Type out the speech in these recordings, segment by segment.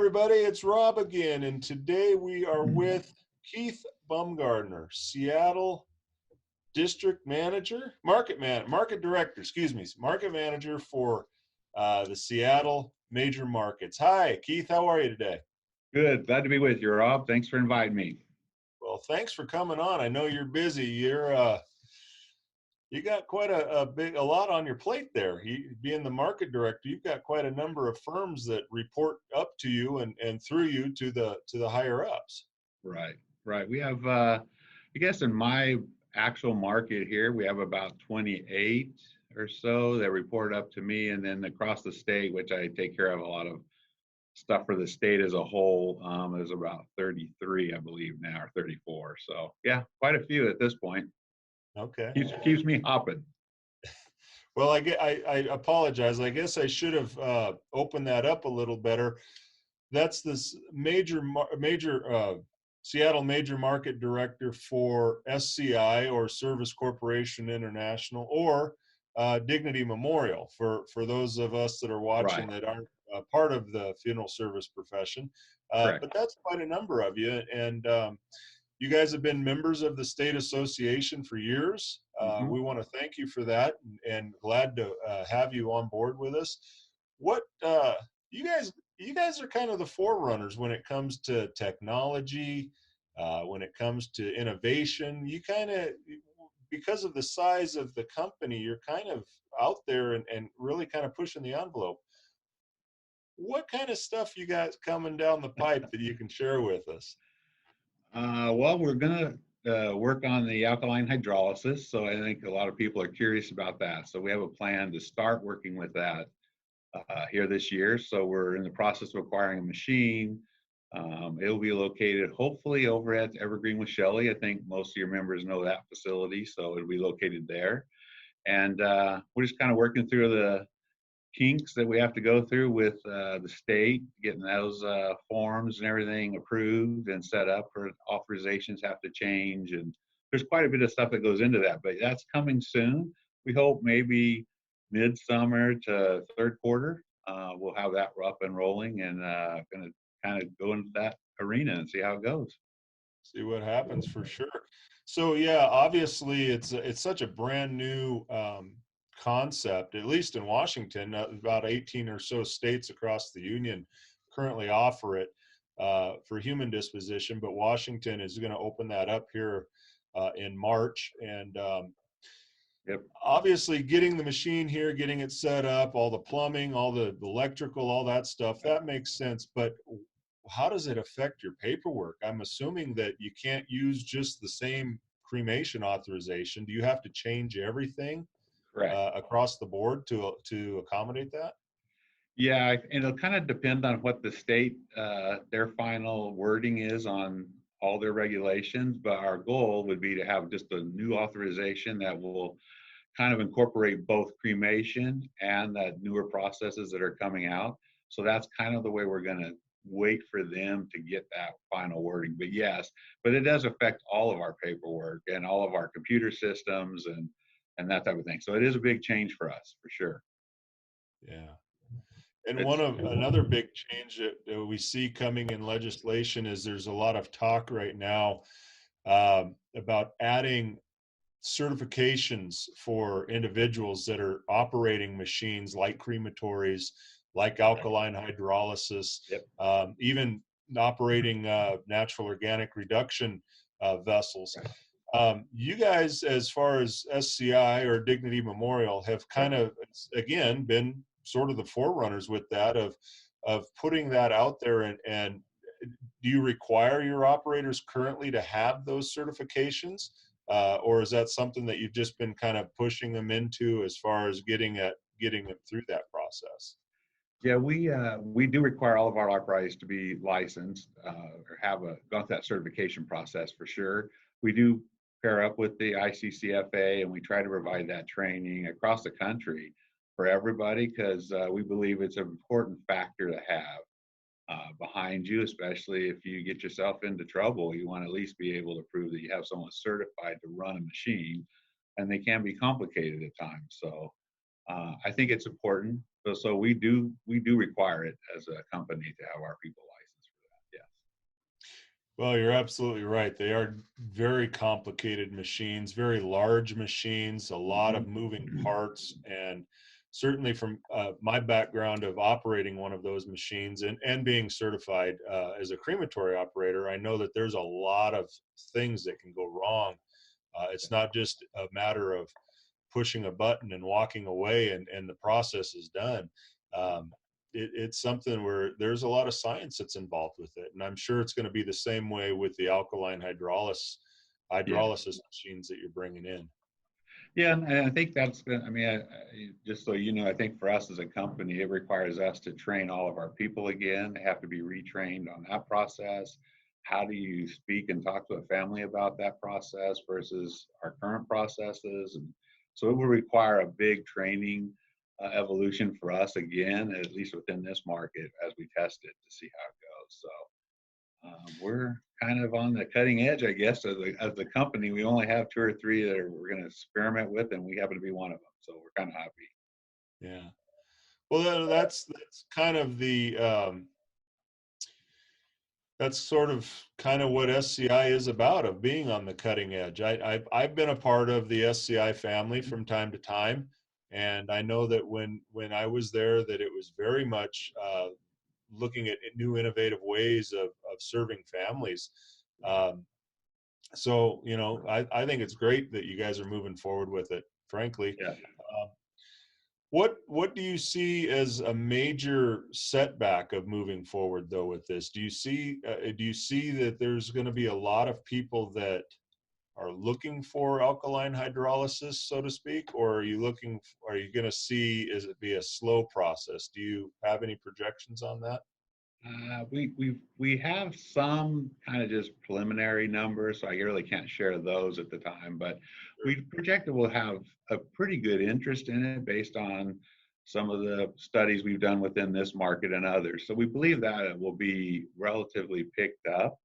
everybody, it's Rob again, and today we are with Keith Baumgardner, Seattle District Manager, Market Director, Market Manager for the Seattle Major Markets. Hi, Keith, how are you today? Good. Glad to be with you, Rob. Thanks for inviting me. Well, thanks for coming on. I know you're busy. You got quite a lot on your plate there. Being the market director, you've got quite a number of firms that report up to you and through you to the higher ups. Right. We have, I guess in my actual market here, we have about 28 or so that report up to me, and then across the state, which I take care of a lot of stuff for the state as a whole, there's about 33, I believe now, or 34. So yeah, quite a few at this point. Okay. Keeps me hopping. Well, I apologize. I guess I should have opened that up a little better. That's this major Seattle Major Market Director for SCI, or Service Corporation International, or Dignity Memorial for those of us that are watching Right. that aren't part of the funeral service profession. Correct. But that's quite a number of you, and you guys have been members of the state association for years. We want to thank you for that, and glad to have you on board with us. What you guys are kind of the forerunners when it comes to technology, when it comes to innovation. You kind of, because of the size of the company, you're kind of out there and really kind of pushing the envelope. What kind of stuff you got coming down the pipe that you can share with us? Well, we're going to work on the alkaline hydrolysis. So I think a lot of people are curious about that. So we have a plan to start working with that here this year. So we're in the process of acquiring a machine. It'll be located hopefully over at Evergreen with Shelley. I think most of your members know that facility, so it'll be located there. And we're just kind of working through the kinks that we have to go through with the state, getting those forms and everything approved and set up. For authorizations have to change, and there's quite a bit of stuff that goes into that, but that's coming soon. We hope maybe midsummer to third quarter, we'll have that up and rolling, and going to kind of go into that arena and see how it goes. See what happens, for sure. So yeah, obviously it's such a brand new concept, at least in Washington. About 18 or so states across the union currently offer it for human disposition, but Washington is going to open that up here in March. And Yep. obviously getting the machine here, getting it set up, all the plumbing, all the electrical, all that stuff, that makes sense. But how does it affect your paperwork? I'm assuming that you can't use just the same cremation authorization. Do you have to change everything Correct. across the board to accommodate that? Yeah, it'll kind of depend on what the state, their final wording is on all their regulations, but our goal would be to have just a new authorization that will kind of incorporate both cremation and the newer processes that are coming out. So that's kind of the way we're going to wait for them to get that final wording. But yes, but it does affect all of our paperwork and all of our computer systems and that type of thing. So it is a big change for us, for sure. Yeah. And It's another big change that we see coming in legislation is there's a lot of talk right now about adding certifications for individuals that are operating machines like crematories, like alkaline hydrolysis, Yep. even operating natural organic reduction vessels. You guys, as far as SCI or Dignity Memorial, have kind of, again, been sort of the forerunners with that of putting that out there. And do you require your operators currently to have those certifications? Or is that something that you've just been kind of pushing them into as far as getting them through that process? Yeah, we do require all of our operators to be licensed or have gone through that certification process for sure. We do pair up with the ICCFA, and we try to provide that training across the country for everybody, because we believe it's an important factor to have behind you, especially if you get yourself into trouble. You want to at least be able to prove that you have someone certified to run a machine, and they can be complicated at times. So I think it's important. So we do require it as a company to have our people Well, you're absolutely right. They are very complicated machines, very large machines, a lot of moving Mhm. parts. And certainly from my background of operating one of those machines and being certified as a crematory operator, I know that there's a lot of things that can go wrong. It's not just a matter of pushing a button and walking away and the process is done. Um, it's something where there's a lot of science that's involved with it. And I'm sure it's going to be the same way with the alkaline Yeah. hydrolysis machines that you're bringing in. Yeah, and I think that's been, I mean, just so you know, I think for us as a company, it requires us to train all of our people again. They have to be retrained on that process. How do you speak and talk to a family about that process versus our current processes? And so it will require a big training evolution for us again, at least within this market as we test it to see how it goes. So we're kind of on the cutting edge, I guess, as the company. We only have two or three that we're going to experiment with, and we happen to be one of them. So we're kind of happy. Yeah. Well, that's kind of that's sort of kind of what SCI is about, of being on the cutting edge. I've been a part of the SCI family from time to time, and I know that when I was there, that it was very much looking at new innovative ways of serving families. Um, so I think it's great that you guys are moving forward with it. Frankly, Yeah. um, what do you see as a major setback of moving forward though with this? Do you see that there's going to be a lot of people that are looking for alkaline hydrolysis, so to speak, or are you going to see is it be a slow process? Do you have any projections on that? We have some kind of just preliminary numbers, so I really can't share those at the time. But we projected we'll have a pretty good interest in it based on some of the studies we've done within this market and others. So we believe that it will be relatively picked up.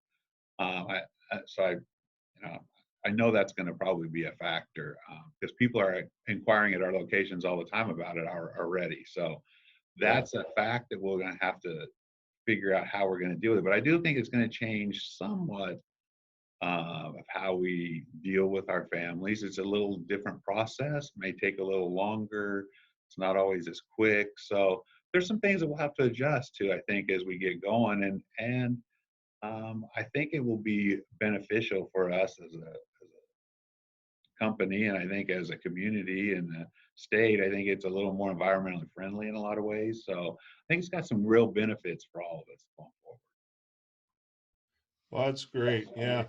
I, so you know, I know that's going to probably be a factor because people are inquiring at our locations all the time about it already. So Yeah. that's a fact that we're going to have to figure out how we're going to deal with it. But I do think it's going to change somewhat of how we deal with our families. It's a little different process, may take a little longer. It's not always as quick. So there's some things that we'll have to adjust to, I think, as we get going. And I think it will be beneficial for us as a company, and I think as a community and the state, I think it's a little more environmentally friendly in a lot of ways. So I think it's got some real benefits for all of us going forward. Well, that's great. Yeah.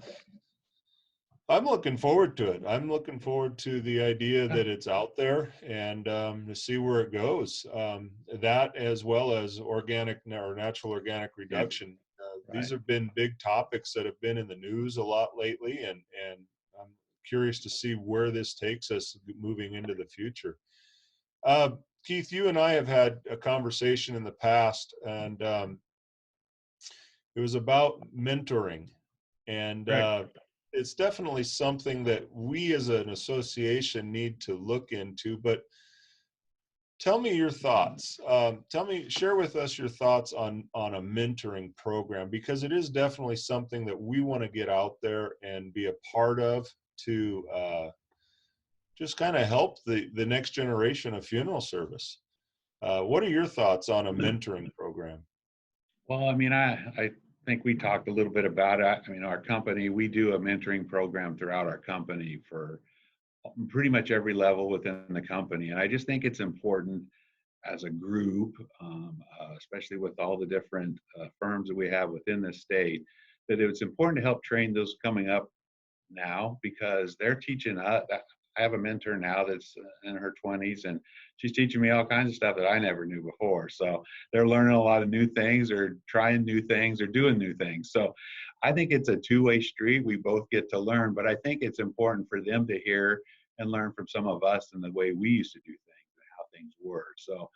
I'm looking forward to it. I'm looking forward to the idea Yeah, that it's out there and to see where it goes. That, as well as or natural organic yeah, reduction. These right. have been big topics that have been in the news a lot lately, and I'm curious to see where this takes us moving into the future. Uh, Keith, you and I have had a conversation in the past, and it was about mentoring, and Correct. it's definitely something that we as an association need to look into. But tell me your thoughts. Share with us your thoughts on a mentoring program, because it is definitely something that we want to get out there and be a part of to just kind of help the next generation of funeral service. What are your thoughts on a mentoring program? Well, I mean, I think we talked a little bit about it. I mean, our company, we do a mentoring program throughout our company for pretty much every level within the company. And I just think it's important as a group, especially with all the different firms that we have within the state, that it's important to help train those coming up now because they're teaching us. I have a mentor now that's in her 20s, and she's teaching me all kinds of stuff that I never knew before. So they're learning a lot of new things, or trying new things, or doing new things. So I think it's a two-way street. We both get to learn, but I think it's important for them to hear and learn from some of us and the way we used to do things and how things were. So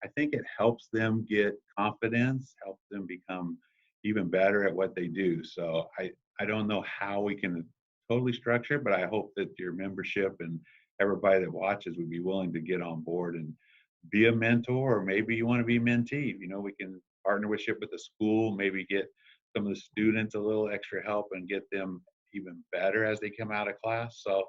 I think it helps them get confidence, helps them become even better at what they do. So I don't know how we can totally structured, but I hope that your membership and everybody that watches would be willing to get on board and be a mentor, or maybe you want to be mentee. You know, we can partnership with the school, maybe get some of the students a little extra help and get them even better as they come out of class. So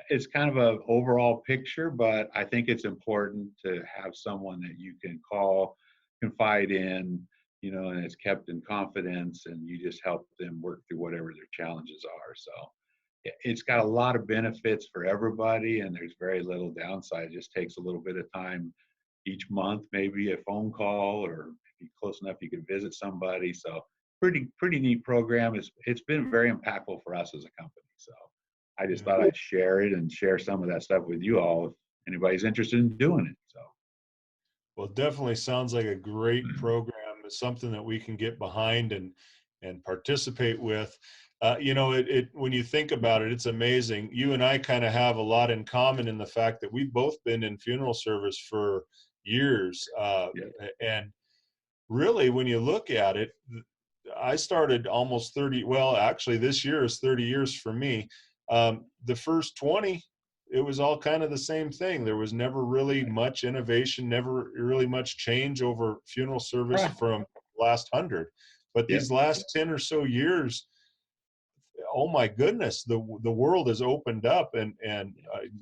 it's kind of a overall picture, but I think it's important to have someone that you can call, confide in, and it's kept in confidence, and you just help them work through whatever their challenges are. So it's got a lot of benefits for everybody, and there's very little downside. It just takes a little bit of time each month, maybe a phone call, or if you're close enough, you can visit somebody. So pretty neat program. It's been very impactful for us as a company. So I just Yeah. thought I'd share it and share some of that stuff with you all if anybody's interested in doing it. So Well, it definitely sounds like a great program. It's something that we can get behind and participate with. It when you think about it, it's amazing. You and I kind of have a lot in common in the fact that we've both been in funeral service for years, yeah, and really, when you look at it, I started almost 30. Well, actually, this year is 30 years for me. The first 20, it was all kind of the same thing. There was never really much innovation, never really much change over funeral service right. from last 100. But Yeah, these last 10 or so years, oh my goodness, the world has opened up, and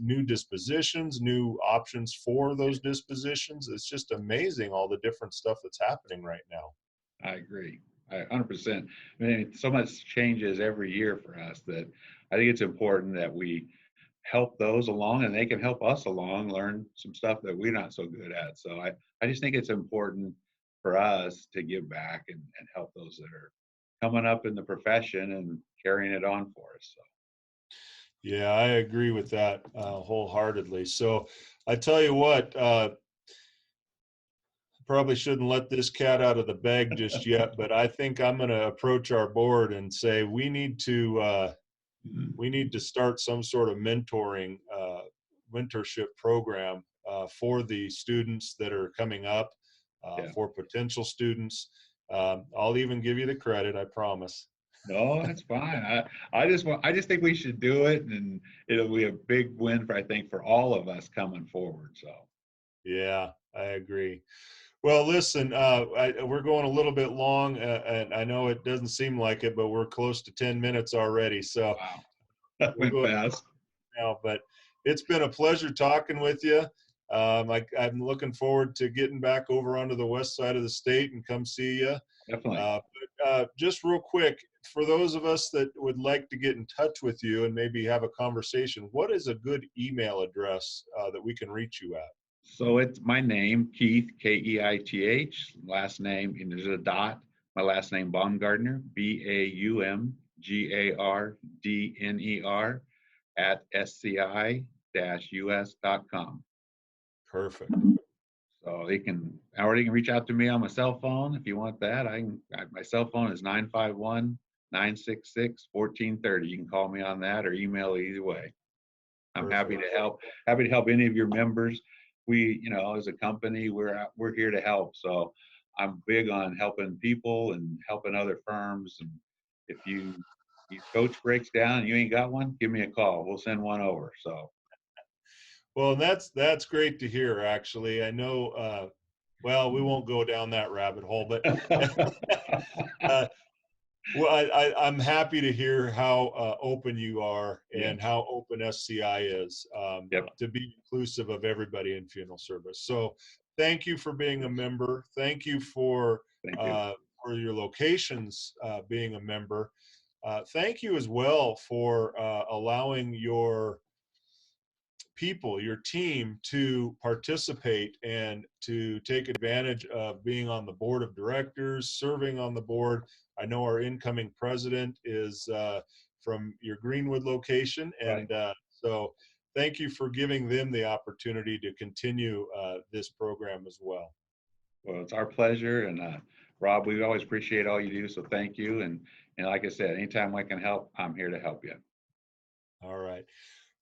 new dispositions, new options for those dispositions. It's just amazing all the different stuff that's happening right now. I agree. 100%. I mean, so much changes every year for us that I think it's important that we help those along and they can help us along learn some stuff that we're not so good at. So I just think it's important for us to give back and help those that are coming up in the profession and carrying it on for us. So Yeah, I agree with that wholeheartedly. So I tell you what, probably shouldn't let this cat out of the bag just yet, but I think I'm going to approach our board and say we need to start some sort of mentorship program for the students that are coming up, yeah. for potential students. I'll even give you the credit, I promise. No, that's fine. I just think we should do it, and it'll be a big win for I think for all of us coming forward. So Yeah, I agree. Well, listen, we're going a little bit long, and I know it doesn't seem like it, but we're close to 10 minutes already. So wow, that we'll went go fast. now, but it's been a pleasure talking with you. I'm looking forward to getting back over onto the west side of the state and come see you. Definitely. Just real quick, for those of us that would like to get in touch with you and maybe have a conversation, what is a good email address that we can reach you at? So it's my name, Keith, Keith, last name, and there's a dot. My last name, Baumgardner, Baumgardner, at sci-us.com. Perfect. So they can reach out to me on my cell phone if you want that. My cell phone is 951-966-1430. You can call me on that or email either way. I'm happy Perfect. to help. Happy to help any of your members. We, as a company, we're here to help. So I'm big on helping people and helping other firms. And if your coach breaks down and you ain't got one, give me a call. We'll send one over. So Well, that's great to hear. Actually, I know. Well, we won't go down that rabbit hole, but uh, well, I'm happy to hear how open you are and yes, how open SCI is yep. to be inclusive of everybody in funeral service. So, thank you for being a Yes. member. Thank you Thank you. for your locations being a member. Thank you as well for allowing your people, your team, to participate and to take advantage of being on the board of directors, serving on the board. I know our incoming president is from your Greenwood location, Right. and so thank you for giving them the opportunity to continue this program as well. Well, it's our pleasure. And Rob, we always appreciate all you do. So thank you. And like I said, anytime I can help, I'm here to help you. All right.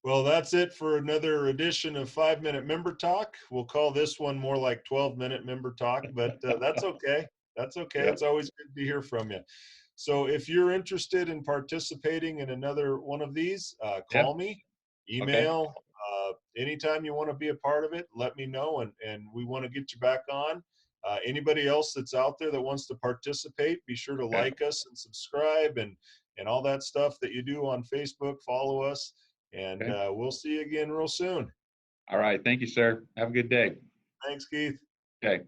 Well, that's it for another edition of 5 Minute Member Talk. We'll call this one more like 12-minute member talk, but that's okay. That's okay. Yep. It's always good to hear from you. So if you're interested in participating in another one of these, Yep. call me, Okay. email, anytime you want to be a part of it, let me know. And we want to get you back on. Anybody else that's out there that wants to participate, be sure to Okay. like us and subscribe and all that stuff that you do on Facebook. Follow us, and Okay. we'll see you again real soon. All right. Thank you, sir. Have a good day. Thanks, Keith. Okay.